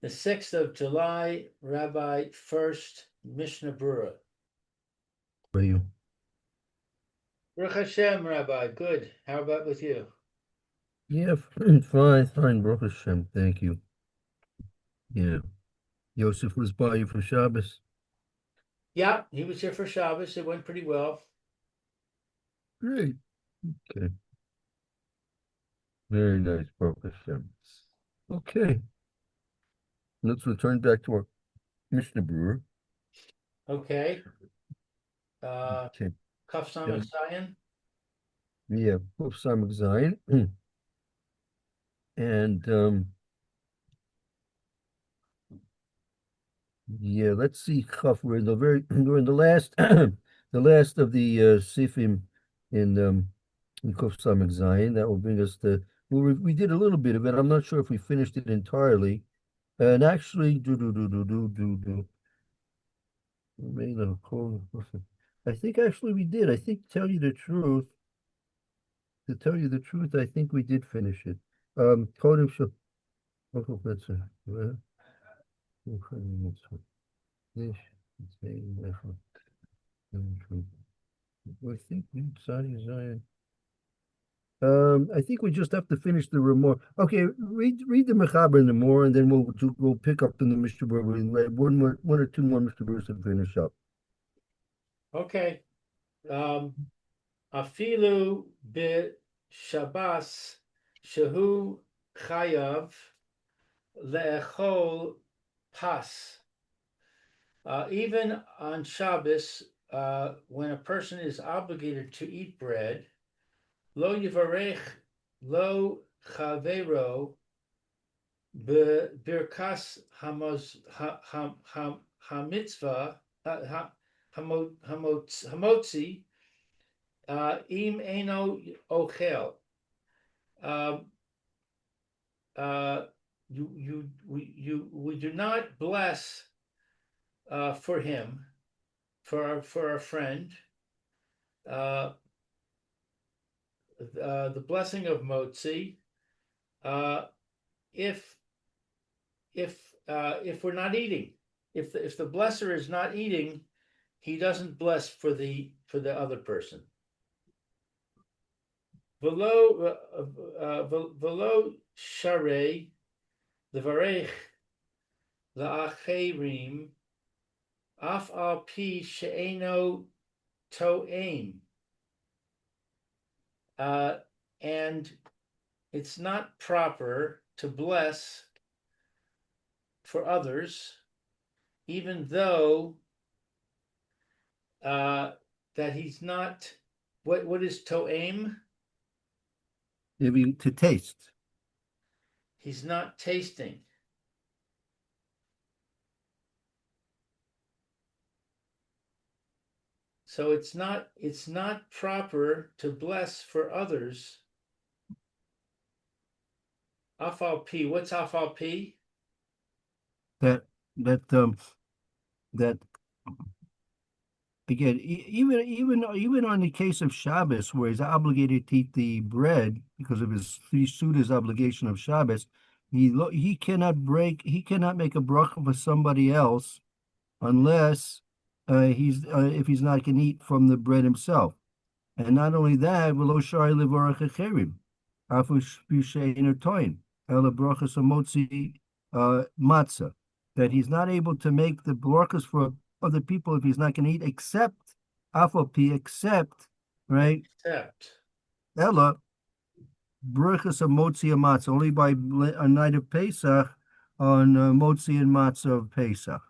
The 6th of July, Rabbi Furst, Mishna Berura. How are you? Baruch Hashem, Rabbi. Good. How about with you? Yeah, fine, Baruch Hashem. Thank you. Yeah. Yosef was by you for Shabbos. Yeah, he was here for Shabbos. It went pretty well. Great. Okay. Very nice, Baruch Hashem. Okay. Let's return back to our Mishnah Brewer. Okay. Uh, Okay. Kaf Samach And Zion. yeah, Kuf Samach Zion. And yeah, let's see, Chaf. We're in the last the last of the Sifim in Kuf Samach Zion. That will bring us to we did a little bit of it. I'm not sure if we finished it entirely. And actually, do. Made a call. I think actually we did. I think to tell you the truth, I think we did finish it. Code of that's I think Zion. I think we just have to finish the remor. Okay, read the Mechaber in the more, and then we'll pick up in the Mishnah Berurah. One or two more Mishnah Berurahs to finish up. Okay. Afilu be Shabbos shehu chayav le'echol pas. Even on Shabbos, when a person is obligated to eat bread, lo yivarech lo chavero birkas hamitzvah hamotzi im eno ochel. Um, we do not bless for him, for our friend, uh, the blessing of motzi, uh, if if we're not eating, if the blesser is not eating, he doesn't bless for the other person. Velo sharei levarech la'acherim af al pi she'eno to'em. And it's not proper to bless for others, even though that he's not. What is to'em? Maybe to taste. He's not tasting. So it's not proper to bless for others. Afal P. What's Afal P? That that that again, even on the case of Shabbos, where he's obligated to eat the bread because of his three sudas obligation of Shabbos, he cannot make a bracha for somebody else unless he's if he's not going to eat from the bread himself. And not only that, v'lo shari levorach echerim, afu she'eino toin, ela brachas hamotzi matzah, that he's not able to make the brachas for other people if he's not going to eat, except afopi, except right, Except. ela brachas hamotzi matzah, only by a night of Pesach on motzi and matzah of Pesach.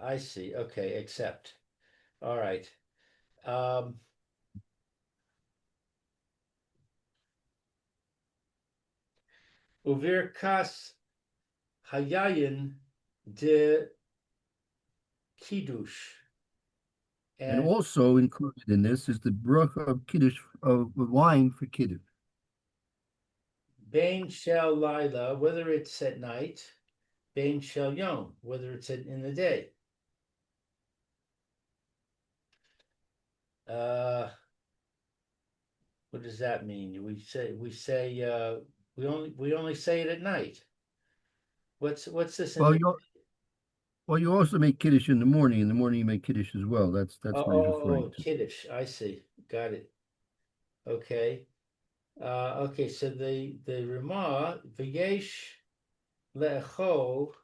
I see. Okay, except. All right. Um, Uvir kas hayayin de kiddush. And And also included in this is the bracha of kiddush of wine for kiddush. Bain shel lila, whether it's at night, Bain shel yom, whether it's in the day. Uh, what does that mean? We say we only say it at night. What's this in Well, the? you also make kiddush in the morning. In the morning, you make kiddush as well. Oh, That's what he's referring oh, to. Kiddush. I see. Got it. Okay. Okay. So the Ramah v'yesh le'echol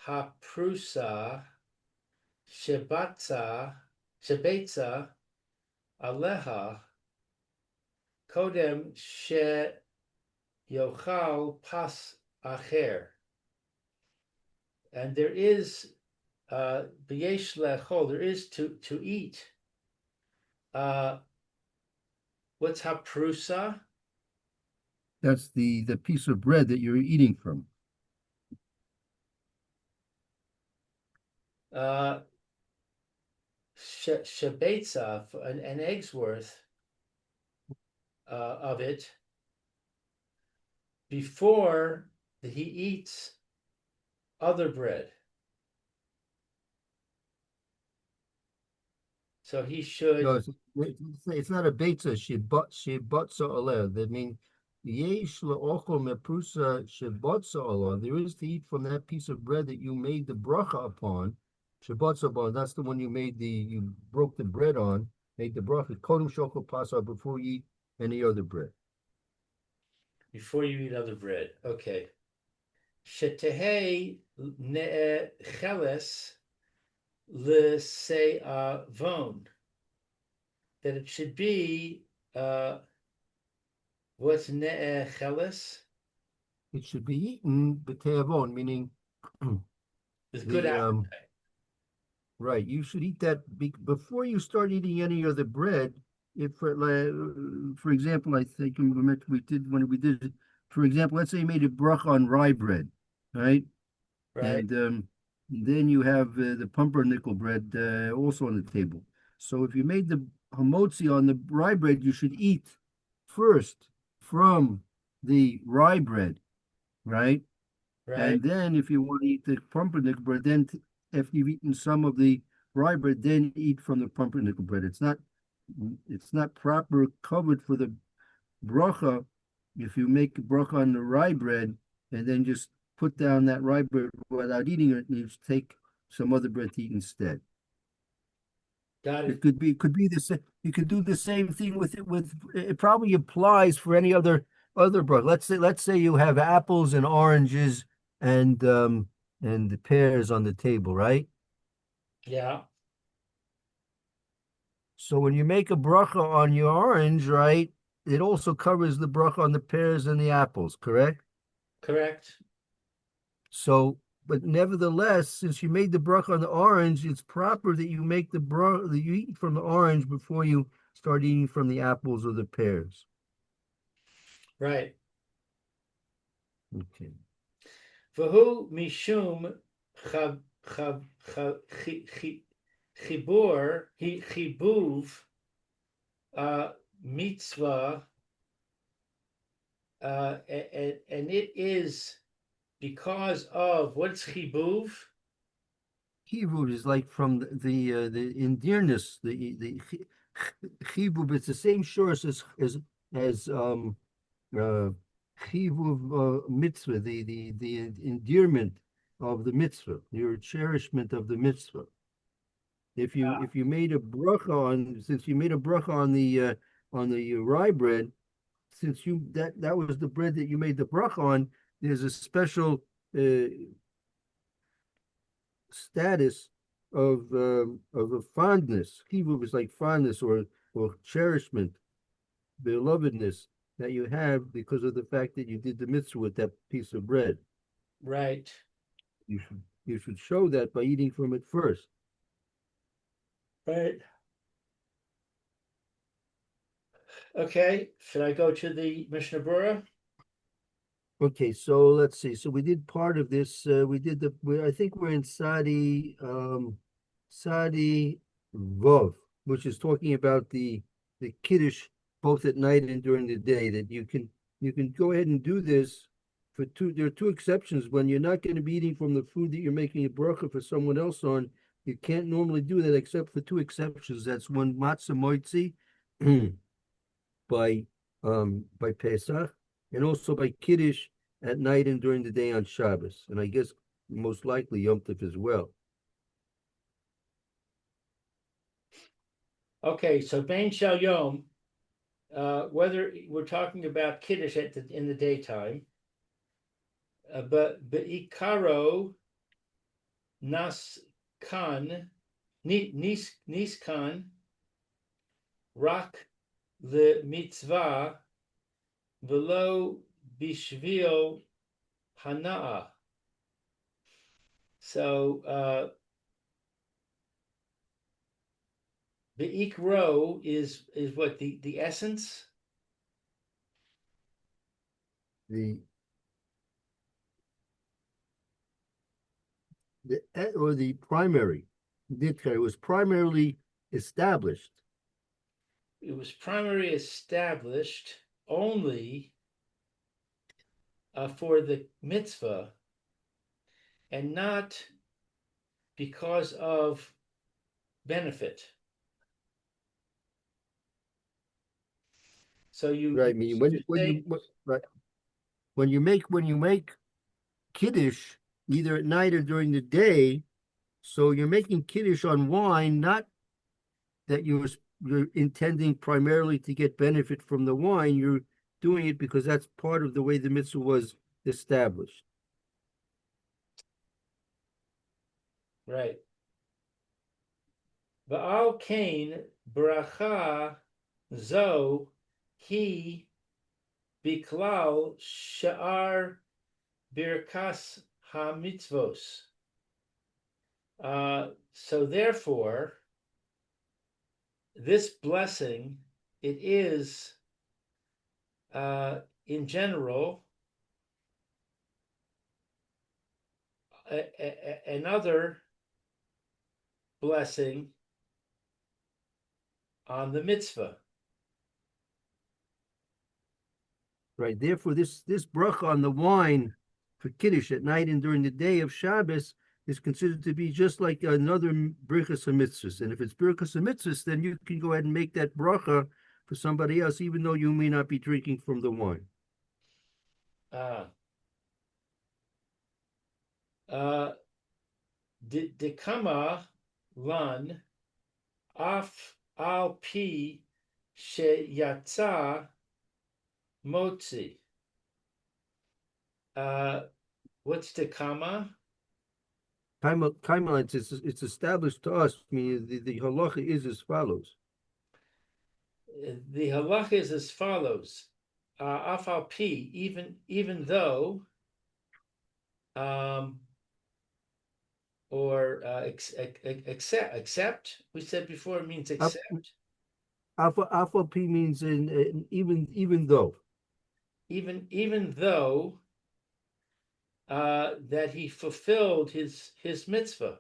haprusa shebatza shebetza aleha kodem she yochal pas acher. And there is b'yesh le'echol. There is to eat. Uh, what's haprusa? That's the piece of bread that you're eating from. Uh, Shabetza, an egg's worth of it before he eats other bread. So he No, should, it's not a beitza. She botza oleh. That means yesh leochel meprusa shebotza oleh. There is to eat from that piece of bread that you made the bracha upon. Shebotza oleh. That's the one you broke the bread on, made the bracha. Kodem shokol pasar before you eat any other bread. before you eat other bread. Okay. Shetehei ne'echeles l'se'avon. That it should be, what's ne'echeles? It should be eaten b'teavon, meaning With good the appetite. right. You should eat that before you start eating any other bread. If, for example, I think we did when we did, for example, let's say you made a bracha on rye bread, right? Right? And then you have the pumpernickel bread also on the table. So if you made the hamotzi on the rye bread, you should eat first from the rye bread, right? Right? And then if you want to eat the pumpernickel bread, then after you've eaten some of the rye bread, then eat from the pumpernickel bread. It's not proper covered for the bracha if you make a bracha on the rye bread and then just put down that rye bread without eating it, and you just take some other bread to eat instead. Got It it. could be the same. You could do the same thing with it. With it probably applies for any other bread. Let's say you have apples and oranges and the pears on the table, right? Yeah. So when you make a bracha on your orange, right, it also covers the bracha on the pears and the apples, correct? Correct. So, but nevertheless, since you made the bracha on the orange, it's proper that you make the bracha that you eat from the orange before you start eating from the apples or the pears. Right. Okay. Vahu mishum chab chab chibur chibuv mitzvah, and it is because of what's chibuv? Hebrew is like from the endearness, the Hebrew, it's the same source as uh mitzvah, the endearment of the mitzvah, your cherishment of the mitzvah. If you made a bracha on since you made a bracha on the rye bread, since you that was the bread that you made the bracha on, there's a special uh, status of a fondness. Hebrew is like fondness or cherishment, belovedness that you have because of the fact that you did the mitzvah with that piece of bread. Right. You should show that by eating from it first. Right. Okay. Should I go to the Mishnah Berura? Okay, so let's see. So we did part of this. I think we're in Sadi Vov, which is talking about the Kiddush both at night and during the day. That you can go ahead and do this for two. There are two exceptions when you're not going to be eating from the food that you're making a bracha for someone else on. You can't normally do that except for two exceptions. That's one matzah moitzi by Pesach and also by Kiddush at night and during the day on Shabbos, and I guess most likely Yom Tov as well. Okay, so Bain Shal Yom, whether we're talking about Kiddush in the daytime, but Be'ikaro Nas Kan, Nis Kan, Rak the Mitzvah, Velo Bishvil Hana'ah. So Be'ikro is what the essence. The or the primary, it was primarily established. It was primarily established only for the mitzvah and not because of benefit. So Right. I mean, when you make kiddush either at night or during the day, so you're making kiddush on wine, not that you're intending primarily to get benefit from the wine. You're doing it because that's part of the way the mitzvah was established. Right. Baal Cain bracha zo he biklal sha'ar birkas ha-mitzvos. So therefore, this blessing, it is in general another blessing on the mitzvah. Right. Therefore, this bracha on the wine for kiddush at night and during the day of Shabbos is considered to be just like another birkas mitzvahs. And if it's birkas mitzvahs, then you can go ahead and make that bracha for somebody else, even though you may not be drinking from the wine. Dekama lan af al pi sheyatza motzi. What's dekama? Kaima, it's established to us, meaning the halacha is as follows. The halacha is as follows: af al pi, even though, or except. We said before it means except. Alpha P means even though. Even though that he fulfilled his mitzvah.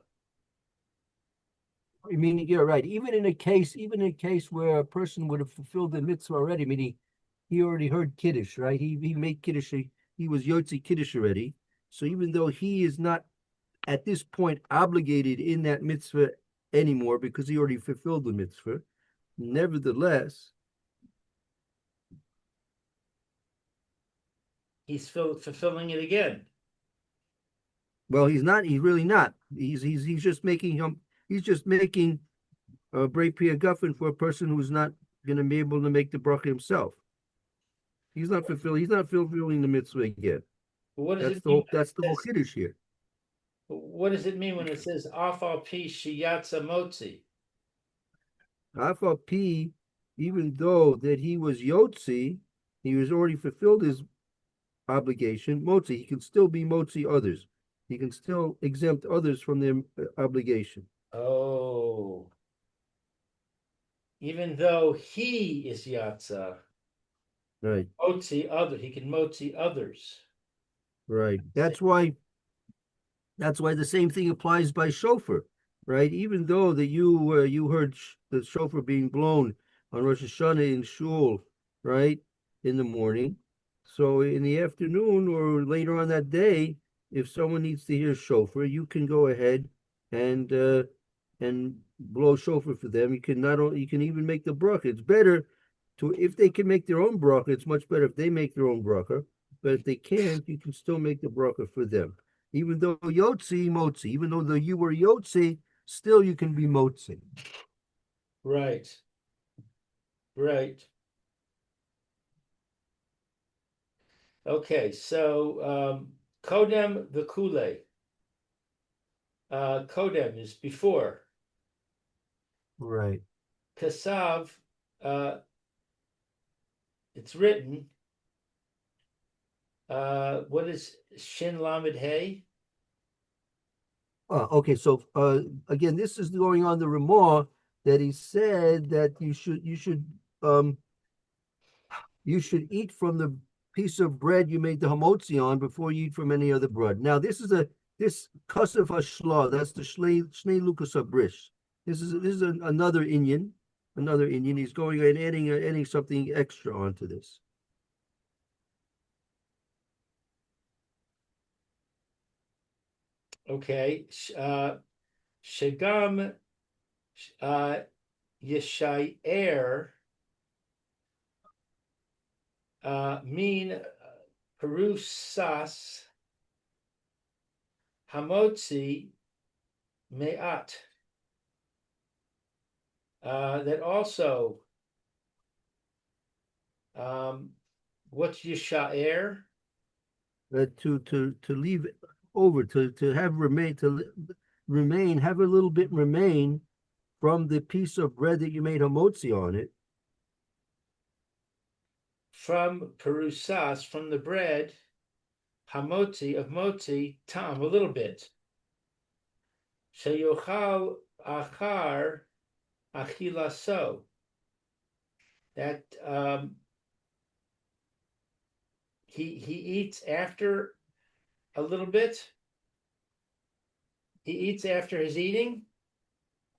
I mean, you're right. Even in a case where a person would have fulfilled the mitzvah already, meaning he already heard kiddush, right? He made kiddush. He was yotzi kiddush already. So even though he is not at this point obligated in that mitzvah anymore because he already fulfilled the mitzvah, nevertheless, he's fulfilling it again. Well, he's not. He's really not. He's just making him. He's just making a brei pia guffin for a person who's not going to be able to make the bracha himself. He's not fulfilling. He's not fulfilling the mitzvah again. What does That's it the mean? whole. That's the whole kiddush here. What does it mean when it says afal pi shiyatza motzi? Afal pi, even though that he was yotzi, he was already fulfilled his obligation. Motzi, he can still be motzi others. He can still exempt others from their obligation. Oh, even though he is yatza, Right. he can motzi others. Right. That's why the same thing applies by shofar, right? Even though that you heard the shofar being blown on Rosh Hashanah in shul, right, in the morning. So in the afternoon or later on that day, if someone needs to hear shofar, you can go ahead and blow shofar for them. You can not only you can even make the bracha. It's better to if they can make their own bracha. It's much better if they make their own bracha. but if they can't, you can still make the bracha for them. Even though Yotzi, Motzi, even though you were Yotzi, still you can be Motzi. Right. Right. Okay, so Kodem the Kule. Kodem is before. Right. Kasav, uh, it's written. What is Shin Lamed Hey? Okay, so again, this is going on the Ramah that he said that um you should eat from the piece of bread you made the hamotzi on before you eat from any other bread. Now, this kasav hashla, that's the shnei lukas abrish. This is another Indian, another Indian. He's going and adding something extra onto this. Okay. Shagam Yeshayer mean Perusas Hamotzi Me'at. That also, what's Yeshayer? To leave over to have remain have a little bit remain from the piece of bread that you made hamotzi on it. From Perusas, from the bread, Hamotzi of Motzi, Tam, a little bit. Sheyochal Achar Achilaso. That he eats after a little bit. He eats after his eating.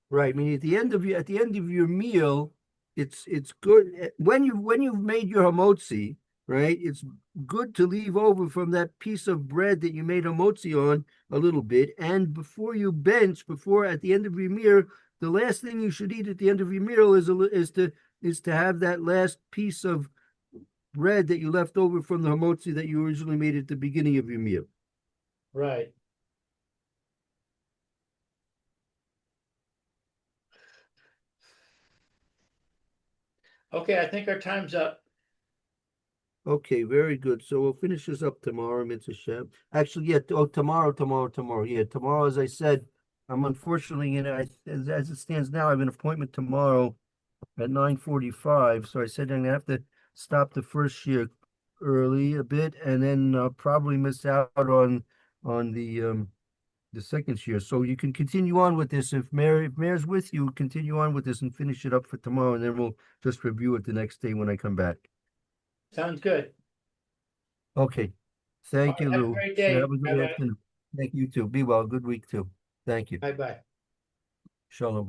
Right. I mean, at the end of your meal, it's good when you've made your hamotzi, right? It's good to leave over from that piece of bread that you made hamotzi on a little bit. And before at the end of your meal, the last thing you should eat at the end of your meal is to have that last piece of bread that you left over from the hamotzi that you originally made at the beginning of your meal. Right. Okay, I think our time's up. Okay, very good. So we'll finish this up tomorrow, Mitzvah Shem. Actually, yeah. Oh, tomorrow. Yeah, tomorrow. As I said, I'm unfortunately as it stands now. I have an appointment tomorrow at 9:45. So I said I'm gonna have to stop the first year early a bit, and then probably miss out on the second year. So you can continue on with this. If Mayor's with you, continue on with this and finish it up for tomorrow, and then we'll just review it the next day when I come back. Sounds good. Okay. All Thank right, you, have a Lou. great Have day. a Bye good bye. afternoon. Thank you too. Be well. Good week too. Thank you. Bye bye. Shalom.